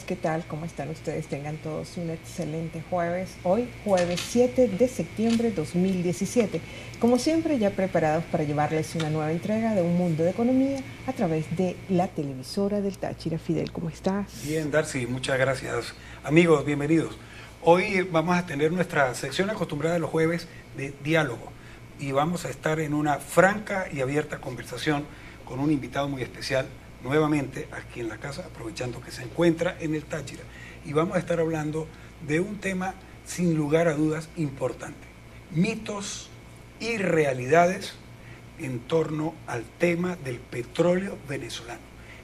¿qué tal? ¿Cómo están ustedes? Tengan todos un excelente jueves. Hoy, jueves 7 de septiembre 2017. Como siempre, ya preparados para llevarles una nueva entrega de Un Mundo de Economía a través de la televisora del Táchira. Fidel, ¿cómo estás? Bien, Darcy, muchas gracias. Amigos, bienvenidos. Hoy vamos a tener nuestra sección acostumbrada de los jueves de diálogo y vamos a estar en una franca y abierta conversación con un invitado muy especial, nuevamente aquí en la casa, aprovechando que se encuentra en el Táchira. Y vamos a estar hablando de un tema sin lugar a dudas importante: mitos y realidades en torno al tema del petróleo venezolano.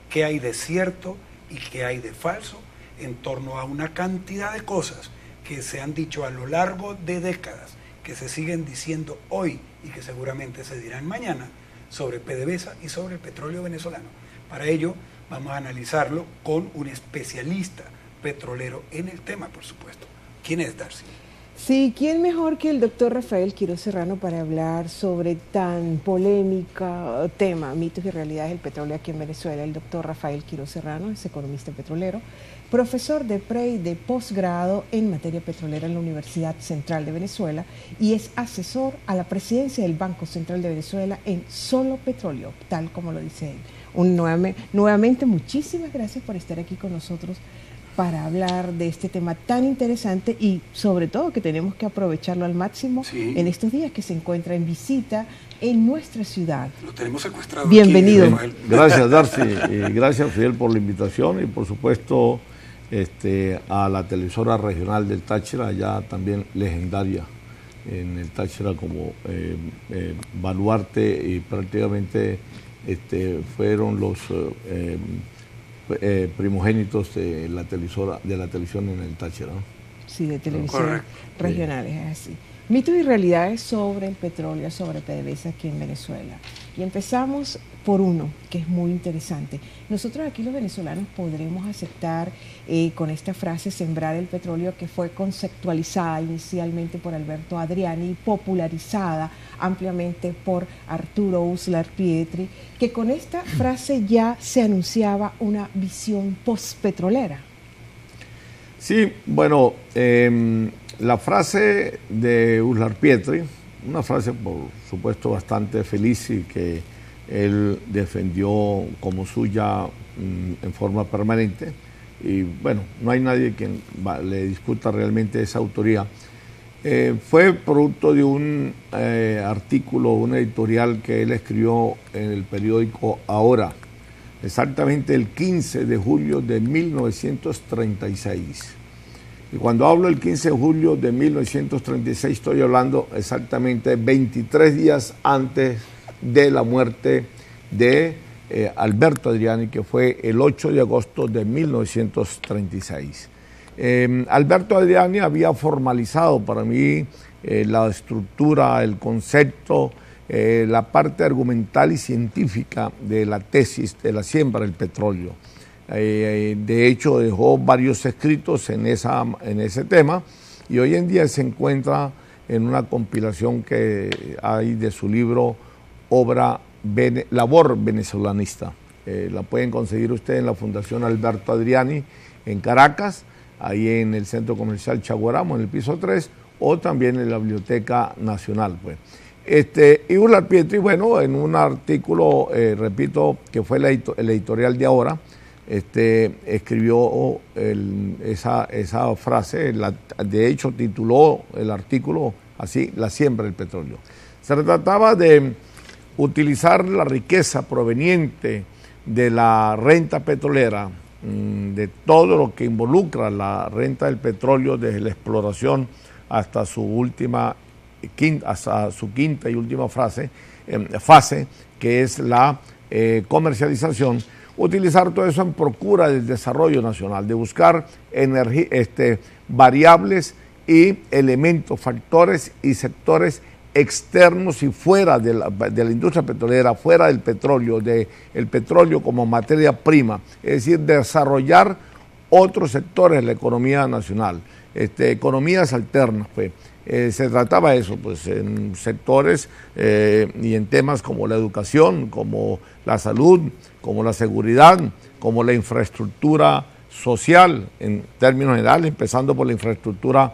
¿Qué hay de cierto y qué hay de falso en torno a una cantidad de cosas que se han dicho a lo largo de décadas, que se siguen diciendo hoy y que seguramente se dirán mañana sobre PDVSA y sobre el petróleo venezolano? Para ello vamos a analizarlo con un especialista petrolero en el tema, por supuesto. ¿Quién es, Darcy? Sí, ¿quién mejor que el doctor Rafael Quiroz Serrano para hablar sobre tan polémica tema, mitos y realidades del petróleo aquí en Venezuela? El doctor Rafael Quiroz Serrano es economista petrolero, profesor de pre y de posgrado en materia petrolera en la Universidad Central de Venezuela y es asesor a la presidencia del Banco Central de Venezuela en Solo Petróleo, tal como lo dice él. Nuevamente, muchísimas gracias por estar aquí con nosotros para hablar de este tema tan interesante y sobre todo que tenemos que aprovecharlo al máximo en estos días que se encuentra en visita en nuestra ciudad. Lo tenemos secuestrado. Bienvenido. Aquí, gracias, Darcy, y gracias, Fidel, por la invitación y por supuesto a la televisora regional del Táchira, ya también legendaria en el Táchira como baluarte, y prácticamente fueron los primogénitos de la televisión en el Táchira, ¿no? Sí, de televisión regionales, es así. Mitos y realidades sobre el petróleo, sobre PDVSA aquí en Venezuela. Y empezamos por uno, que es muy interesante. Nosotros aquí los venezolanos podremos aceptar con esta frase sembrar el petróleo, que fue conceptualizada inicialmente por Alberto Adriani y popularizada ampliamente por Arturo Uslar Pietri, que con esta frase ya se anunciaba una visión postpetrolera. Sí, bueno, la frase de Uslar Pietri, una frase por supuesto bastante feliz y que él defendió como suya en forma permanente, y bueno, no hay nadie quien le discuta realmente esa autoría. Fue producto de un artículo, un editorial que él escribió en el periódico Ahora, exactamente el 15 de julio de 1936. Y cuando hablo del 15 de julio de 1936, estoy hablando exactamente 23 días antes de la muerte de Alberto Adriani, que fue el 8 de agosto de 1936. Alberto Adriani había formalizado para mí la estructura, el concepto, la parte argumental y científica de la tesis de la siembra del petróleo. De hecho, dejó varios escritos en ese tema y hoy en día se encuentra en una compilación que hay de su libro Labor Venezolanista. La pueden conseguir ustedes en la Fundación Alberto Adriani en Caracas, ahí en el Centro Comercial Chaguaramo, en el piso 3, o también en la Biblioteca Nacional, pues. Y Uslar Pietri, bueno, en un artículo, repito, que fue el editorial de Ahora, escribió esa frase, de hecho tituló el artículo así: La siembra del petróleo. Se trataba de utilizar la riqueza proveniente de la renta petrolera, de todo lo que involucra la renta del petróleo, desde la exploración hasta su quinta y última fase, que es la comercialización. Utilizar todo eso en procura del desarrollo nacional, de buscar variables y elementos, factores y sectores externos y fuera de la industria petrolera, fuera del petróleo, del petróleo como materia prima, es decir, desarrollar otros sectores de la economía nacional, economías alternas, pues. Se trataba de eso, pues, en sectores y en temas como la educación, como la salud, como la seguridad, como la infraestructura social en términos generales, empezando por la infraestructura,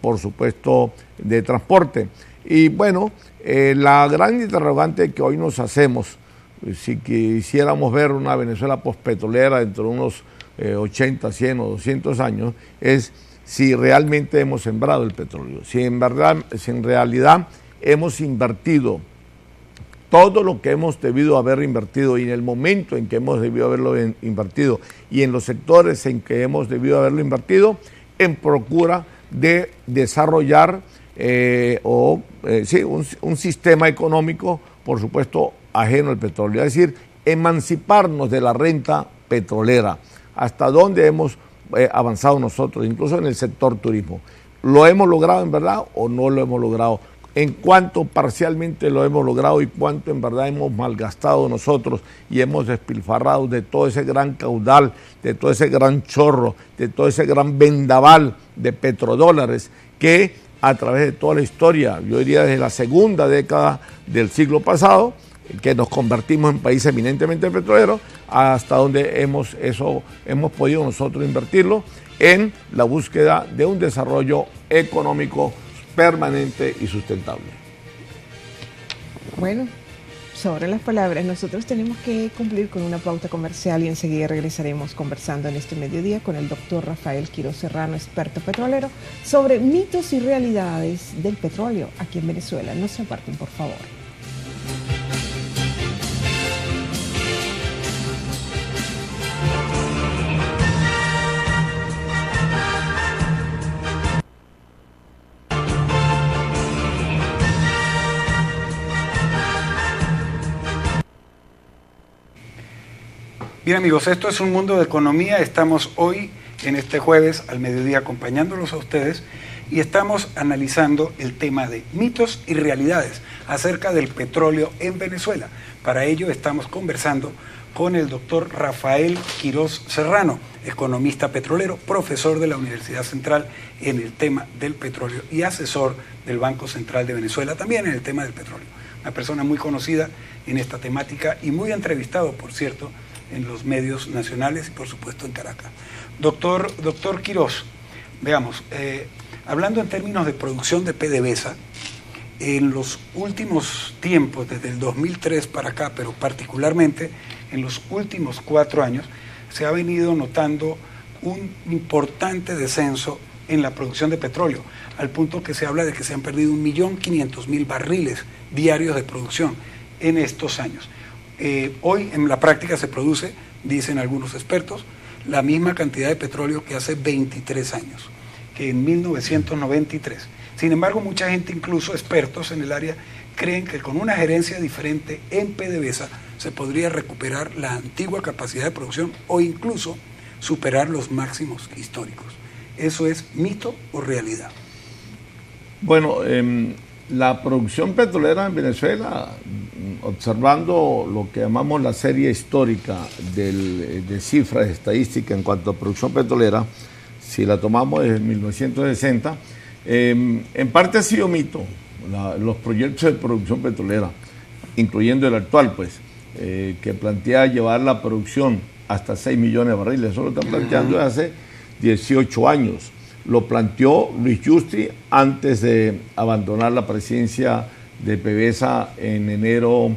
por supuesto, de transporte. Y bueno, la gran interrogante que hoy nos hacemos, si quisiéramos ver una Venezuela postpetrolera dentro de unos 80, 100 o 200 años, es si realmente hemos sembrado el petróleo, si en realidad hemos invertido todo lo que hemos debido haber invertido y en el momento en que hemos debido haberlo invertido y en los sectores en que hemos debido haberlo invertido en procura de desarrollar un sistema económico, por supuesto, ajeno al petróleo, es decir, emanciparnos de la renta petrolera. ¿Hasta dónde hemos avanzado nosotros, incluso en el sector turismo? ¿Lo hemos logrado en verdad o no lo hemos logrado? En cuánto parcialmente lo hemos logrado y cuánto en verdad hemos malgastado nosotros y hemos despilfarrado de todo ese gran caudal, de todo ese gran chorro, de todo ese gran vendaval de petrodólares que a través de toda la historia, yo diría desde la segunda década del siglo pasado, que nos convertimos en país eminentemente petrolero, hasta donde hemos podido nosotros invertirlo en la búsqueda de un desarrollo económico permanente y sustentable. Bueno, sobre las palabras, nosotros tenemos que cumplir con una pauta comercial y enseguida regresaremos conversando en este mediodía con el doctor Rafael Quiroz Serrano, experto petrolero, sobre mitos y realidades del petróleo aquí en Venezuela. No se aparten, por favor. Bien amigos, esto es Un Mundo de Economía. Estamos hoy en este jueves al mediodía acompañándolos a ustedes y estamos analizando el tema de mitos y realidades acerca del petróleo en Venezuela. Para ello estamos conversando con el doctor Rafael Quiroz Serrano, economista petrolero, profesor de la Universidad Central en el tema del petróleo y asesor del Banco Central de Venezuela también en el tema del petróleo. Una persona muy conocida en esta temática y muy entrevistado, por cierto, en los medios nacionales y por supuesto en Caracas. Doctor Quiroz, veamos, hablando en términos de producción de PDVSA, en los últimos tiempos, desde el 2003 para acá, pero particularmente en los últimos 4 años, se ha venido notando un importante descenso en la producción de petróleo, al punto que se habla de que se han perdido 1.500.000 barriles diarios de producción en estos años. Hoy en la práctica se produce, dicen algunos expertos, la misma cantidad de petróleo que hace 23 años, que en 1993. Sin embargo, mucha gente, incluso expertos en el área, creen que con una gerencia diferente en PDVSA se podría recuperar la antigua capacidad de producción o incluso superar los máximos históricos. ¿Eso es mito o realidad? Bueno, la producción petrolera en Venezuela, observando lo que llamamos la serie histórica de cifras estadísticas en cuanto a producción petrolera, si la tomamos desde 1960, en parte ha sido mito. Los proyectos de producción petrolera, incluyendo el actual, pues, que plantea llevar la producción hasta 6 millones de barriles, eso lo están planteando desde hace 18 años. Lo planteó Luis Yusti antes de abandonar la presidencia de PDVSA en enero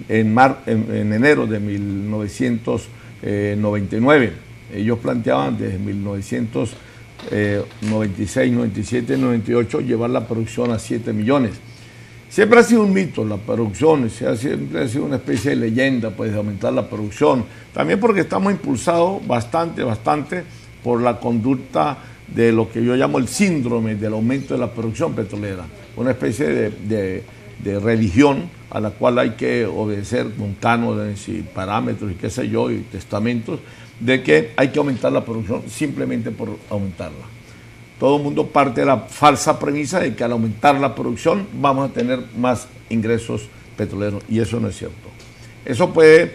de 1999. Ellos planteaban desde 1996, 97, 98 llevar la producción a 7 millones. Siempre ha sido un mito la producción, siempre ha sido una especie de leyenda, pues, de aumentar la producción. También porque estamos impulsados bastante por la conducta de lo que yo llamo el síndrome del aumento de la producción petrolera, una especie de religión a la cual hay que obedecer con cánones y parámetros y qué sé yo, y testamentos, de que hay que aumentar la producción simplemente por aumentarla. Todo el mundo parte de la falsa premisa de que al aumentar la producción vamos a tener más ingresos petroleros, y eso no es cierto. Eso puede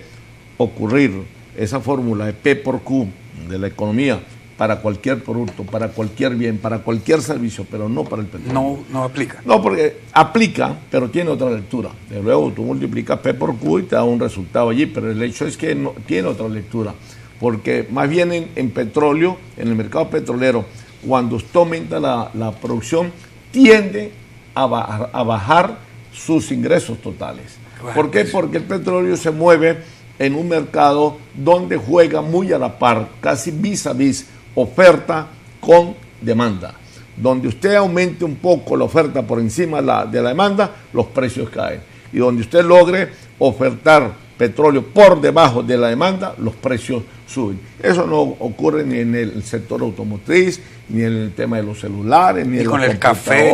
ocurrir, esa fórmula de P por Q de la economía, para cualquier producto, para cualquier bien, para cualquier servicio, pero no para el petróleo. No aplica. No, porque aplica, pero tiene otra lectura. De luego tú multiplicas P por Q y te da un resultado allí, pero el hecho es que no, tiene otra lectura. porque más bien en petróleo, en el mercado petrolero, cuando usted aumenta la producción, tiende a bajar sus ingresos totales. Bueno, ¿Por qué? Porque el petróleo se mueve en un mercado donde juega muy a la par, casi vis a vis, oferta con demanda. Donde usted aumente un poco la oferta por encima de la demanda, los precios caen. Y donde usted logre ofertar petróleo por debajo de la demanda, los precios suben. Eso no ocurre ni en el sector automotriz, ni en el tema de los celulares, ni con en el café,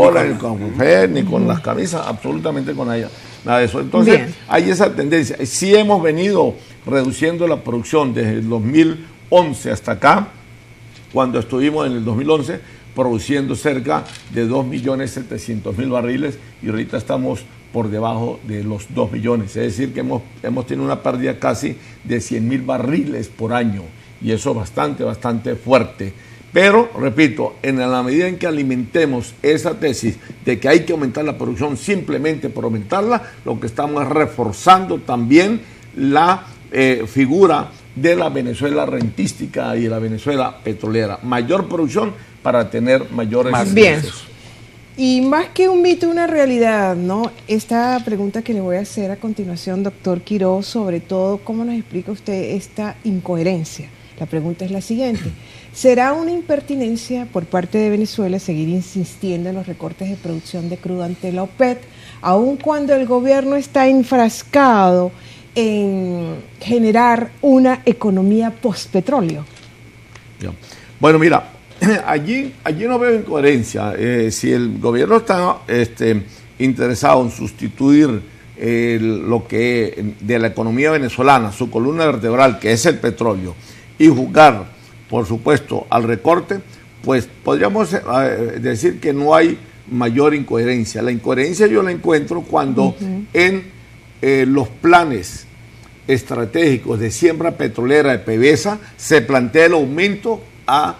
ni con las camisas, absolutamente con nada de eso. Entonces, Bien. hay esa tendencia. Sí hemos venido reduciendo la producción desde el 2011 hasta acá, cuando estuvimos en el 2011 produciendo cerca de 2.700.000 barriles y ahorita estamos por debajo de los 2 millones. Es decir, que hemos tenido una pérdida casi de 100.000 barriles por año y eso es bastante fuerte. Pero, repito, en la medida en que alimentemos esa tesis de que hay que aumentar la producción simplemente por aumentarla, lo que estamos es reforzando también la figura de la Venezuela rentística y de la Venezuela petrolera. Mayor producción para tener mayores ingresos. Y más que un mito, una realidad, ¿no? Esta pregunta que le voy a hacer a continuación, doctor Quiroz, sobre todo, ¿cómo nos explica usted esta incoherencia? La pregunta es la siguiente. ¿Será una impertinencia por parte de Venezuela seguir insistiendo en los recortes de producción de crudo ante la OPEP, aun cuando el gobierno está enfrascado en generar una economía postpetróleo? Bueno, mira, allí no veo incoherencia. Si el gobierno está interesado en sustituir lo que de la economía venezolana, su columna vertebral, que es el petróleo, y jugar, por supuesto, al recorte, pues podríamos decir que no hay mayor incoherencia. La incoherencia yo la encuentro cuando en los planes estratégicos de siembra petrolera de PDVSA se plantea el aumento a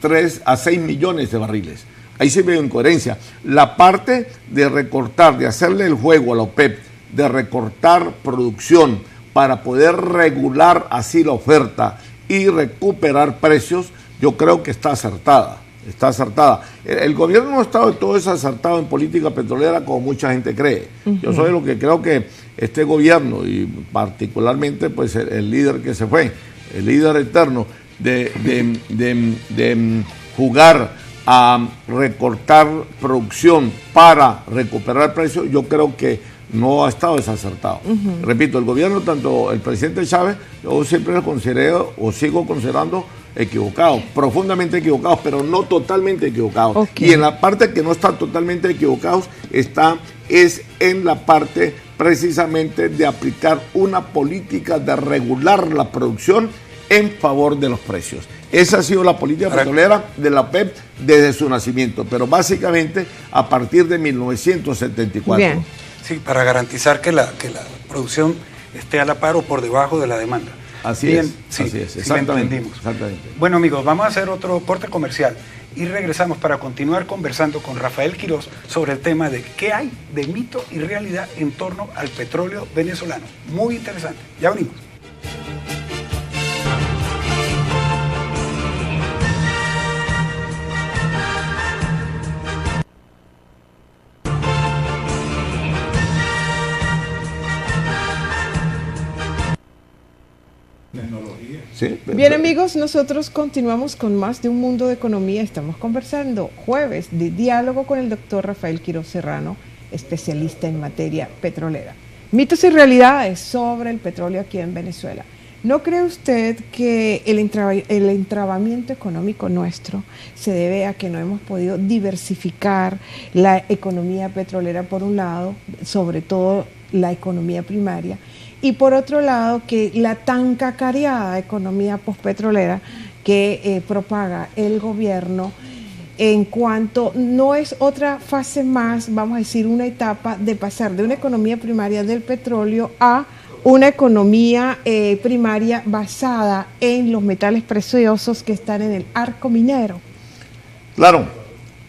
6 millones de barriles. Ahí sí veo incoherencia. La parte de recortar, de hacerle el juego a la OPEP, de recortar producción para poder regular así la oferta y recuperar precios, yo creo que está acertada. Está acertada. El gobierno no ha estado de todo desacertado en política petrolera como mucha gente cree. Yo soy lo que creo que este gobierno, y particularmente pues el líder que se fue, el líder eterno, de jugar a recortar producción para recuperar precios, yo creo que no ha estado desacertado. Repito, el gobierno, tanto el presidente Chávez, yo siempre lo consideré o sigo considerando equivocados, profundamente equivocados, pero no totalmente equivocados. Okay. Y en la parte que no están totalmente equivocados es en la parte precisamente de aplicar una política de regular la producción en favor de los precios. Esa ha sido la política petrolera de la OPEP desde su nacimiento, pero básicamente a partir de 1974. Bien. Sí, para garantizar que la producción esté a la par o por debajo de la demanda. Así Bien, es, sí, así es, sí, exactamente, exactamente. Bueno, amigos, vamos a hacer otro corte comercial y regresamos para continuar conversando con Rafael Quiroz sobre el tema de qué hay de mito y realidad en torno al petróleo venezolano. Muy interesante. Ya venimos. Sí, bien, amigos, nosotros continuamos con más de Un Mundo de Economía. Estamos conversando jueves de diálogo con el doctor Rafael Quiroz Serrano, especialista en materia petrolera. Mitos y realidades sobre el petróleo aquí en Venezuela. ¿No cree usted que el entrabamiento económico nuestro se debe a que no hemos podido diversificar la economía petrolera por un lado, sobre todo la economía primaria, y por otro lado que la tan cacareada economía postpetrolera que propaga el gobierno, en cuanto no es otra fase más, vamos a decir, una etapa de pasar de una economía primaria del petróleo a una economía primaria basada en los metales preciosos que están en el arco minero? Claro,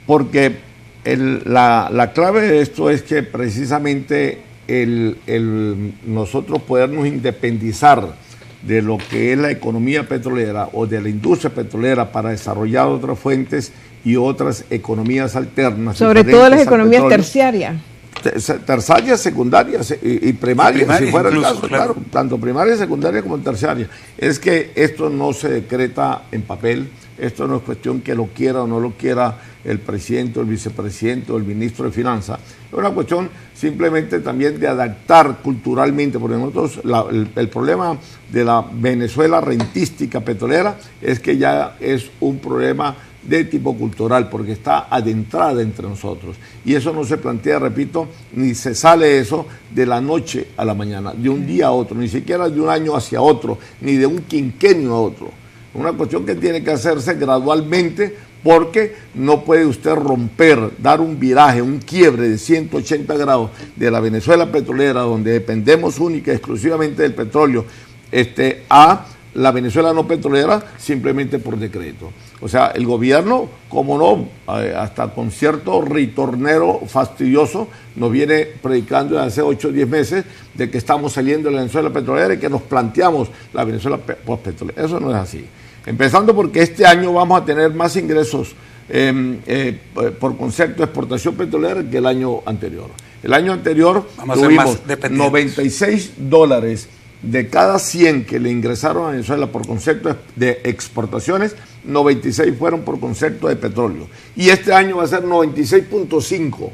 porque la clave de esto es que precisamente nosotros podernos independizar de lo que es la economía petrolera o de la industria petrolera para desarrollar otras fuentes y otras economías alternas. Sobre todo las economías terciarias. Terciarias, secundarias y primarias, si fuera incluso, el caso, claro, tanto primaria, secundaria como terciaria. Es que esto no se decreta en papel, esto no es cuestión que lo quiera o no lo quiera el presidente o el vicepresidente o el ministro de Finanzas, es una cuestión simplemente también de adaptar culturalmente, porque nosotros el problema de la Venezuela rentística petrolera es que ya es un problema de tipo cultural, porque está adentrada entre nosotros. Y eso no se plantea, repito, ni se sale eso de la noche a la mañana, de un día a otro, ni siquiera de un año hacia otro, ni de un quinquenio a otro. Es una cuestión que tiene que hacerse gradualmente, porque no puede usted romper, dar un viraje, un quiebre de 180 grados de la Venezuela petrolera, donde dependemos única y exclusivamente del petróleo, a la Venezuela no petrolera, simplemente por decreto. O sea, el gobierno, como no, hasta con cierto ritornero fastidioso, nos viene predicando desde hace 8 o 10 meses de que estamos saliendo de la Venezuela petrolera y que nos planteamos la Venezuela postpetrolera. Eso no es así. Empezando porque este año vamos a tener más ingresos por concepto de exportación petrolera que el año anterior. El año anterior tuvimos $96 de cada 100 que le ingresaron a Venezuela por concepto de exportaciones, 96 fueron por concepto de petróleo. Y este año va a ser 96.5.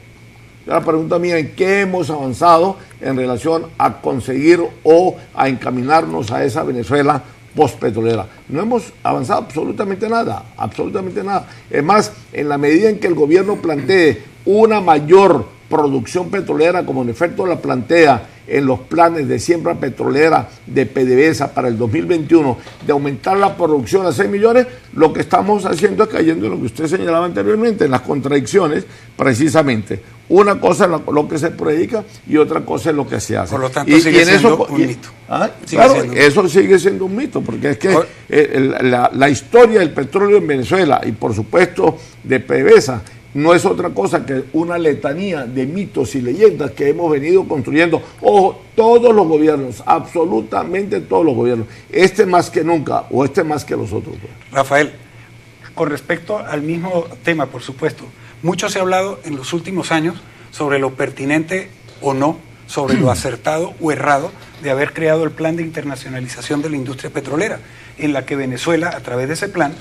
La pregunta mía es: ¿qué hemos avanzado en relación a conseguir o a encaminarnos a esa Venezuela postpetrolera? No hemos avanzado absolutamente nada, absolutamente nada. Es más, en la medida en que el gobierno plantee una mayor producción petrolera, como en efecto la plantea en los planes de siembra petrolera de PDVSA para el 2021, de aumentar la producción a 6 millones, lo que estamos haciendo es cayendo en lo que usted señalaba anteriormente, en las contradicciones, precisamente. Una cosa es lo que se predica y otra cosa es lo que se hace. Por lo tanto, sigue siendo un mito. Claro, eso sigue siendo un mito, porque es que la historia del petróleo en Venezuela y, por supuesto, de PDVSA, no es otra cosa que una letanía de mitos y leyendas que hemos venido construyendo. Ojo, todos los gobiernos, absolutamente todos los gobiernos, este más que nunca o este más que los otros. Rafael, con respecto al mismo tema, por supuesto, mucho se ha hablado en los últimos años sobre lo pertinente o no, sobre lo acertado o errado de haber creado el plan de internacionalización de la industria petrolera, en la que Venezuela, a través de ese plan,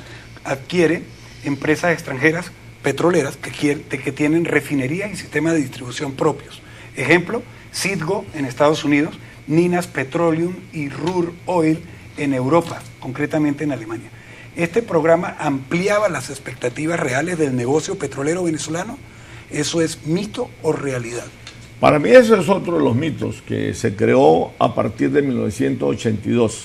adquiere empresas extranjeras petroleras que tienen refinería y sistema de distribución propios. Ejemplo, Citgo en Estados Unidos, Ninas Petroleum y Ruhr Oil en Europa, concretamente en Alemania. ¿Este programa ampliaba las expectativas reales del negocio petrolero venezolano? ¿Eso es mito o realidad? Para mí eso es otro de los mitos que se creó a partir de 1982,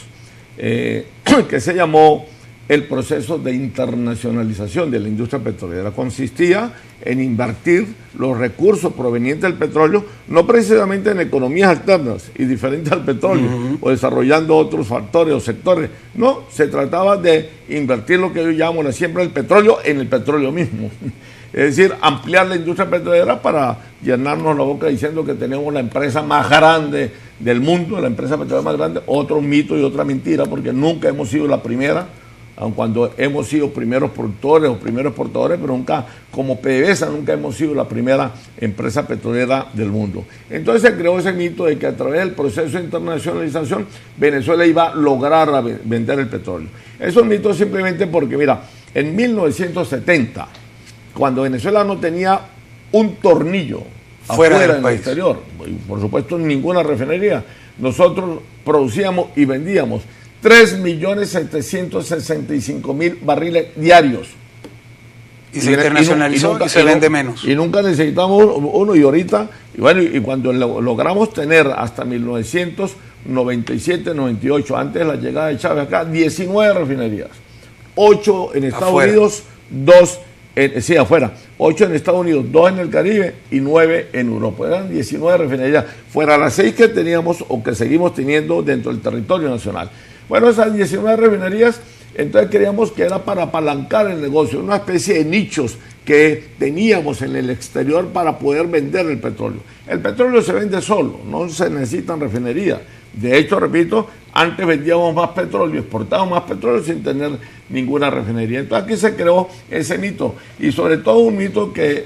que se llamó el proceso de internacionalización de la industria petrolera. Consistía en invertir los recursos provenientes del petróleo, no precisamente en economías alternas y diferentes al petróleo, o desarrollando otros factores o sectores. No, se trataba de invertir lo que yo llamo la siembra del petróleo en el petróleo mismo. Es decir, ampliar la industria petrolera para llenarnos la boca diciendo que tenemos la empresa más grande del mundo, la empresa petrolera más grande. Otro mito y otra mentira, porque nunca hemos sido la primera, aun cuando hemos sido primeros productores o primeros exportadores, pero nunca, como PDVSA, nunca hemos sido la primera empresa petrolera del mundo. Entonces se creó ese mito de que a través del proceso de internacionalización Venezuela iba a lograr vender el petróleo. Eso es un mito simplemente porque, mira, en 1970, cuando Venezuela no tenía un tornillo afuera en el exterior, y por supuesto ninguna refinería, nosotros producíamos y vendíamos 3.765.000 barriles diarios. Y se internacionalizó y se vende menos. Y nunca necesitamos uno, y ahorita, y bueno, y cuando logramos tener hasta 1997, 98, antes de la llegada de Chávez acá, 19 refinerías, 8 en Estados Unidos, 2 afuera, 8 en Estados Unidos, 2 en el Caribe y 9 en Europa. Eran 19 refinerías, fuera las 6 que teníamos o que seguimos teniendo dentro del territorio nacional. Bueno, esas 19 refinerías, entonces creíamos que era para apalancar el negocio, una especie de nichos que teníamos en el exterior para poder vender el petróleo. El petróleo se vende solo, no se necesitan refinerías. De hecho, repito, antes vendíamos más petróleo, exportábamos más petróleo sin tener ninguna refinería. Entonces aquí se creó ese mito, y sobre todo un mito que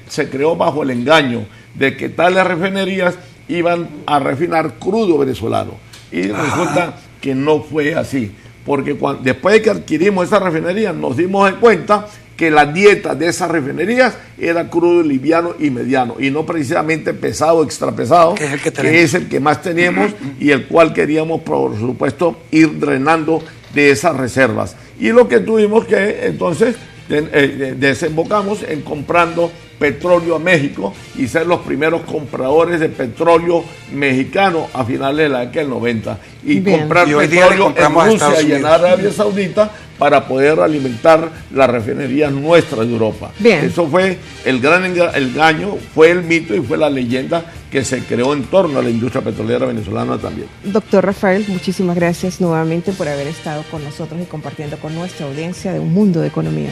se creó bajo el engaño de que tales refinerías iban a refinar crudo venezolano, y resulta que no fue así, porque después de que adquirimos esa refinería nos dimos cuenta que la dieta de esas refinerías era crudo, liviano y mediano, y no precisamente pesado, extrapesado, que es el que más tenemos y el cual queríamos, por supuesto, ir drenando de esas reservas. Y lo que tuvimos que, entonces, desembocamos en comprando petróleo a México y ser los primeros compradores de petróleo mexicano a finales de la década del 90. Y comprar petróleo en Rusia y en Arabia Saudita para poder alimentar las refinerías nuestras de Europa. Bien. Eso fue el gran engaño, fue el mito y fue la leyenda que se creó en torno a la industria petrolera venezolana también. Doctor Rafael, muchísimas gracias nuevamente por haber estado con nosotros y compartiendo con nuestra audiencia de un mundo de economía.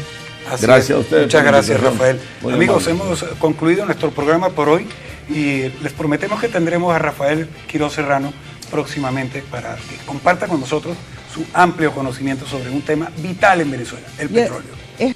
Gracias a ustedes. Muchas gracias, Rafael. Muy amigos, amable. hemos concluido nuestro programa por hoy y les prometemos que tendremos a Rafael Quiroz Serrano próximamente para que comparta con nosotros su amplio conocimiento sobre un tema vital en Venezuela, el petróleo.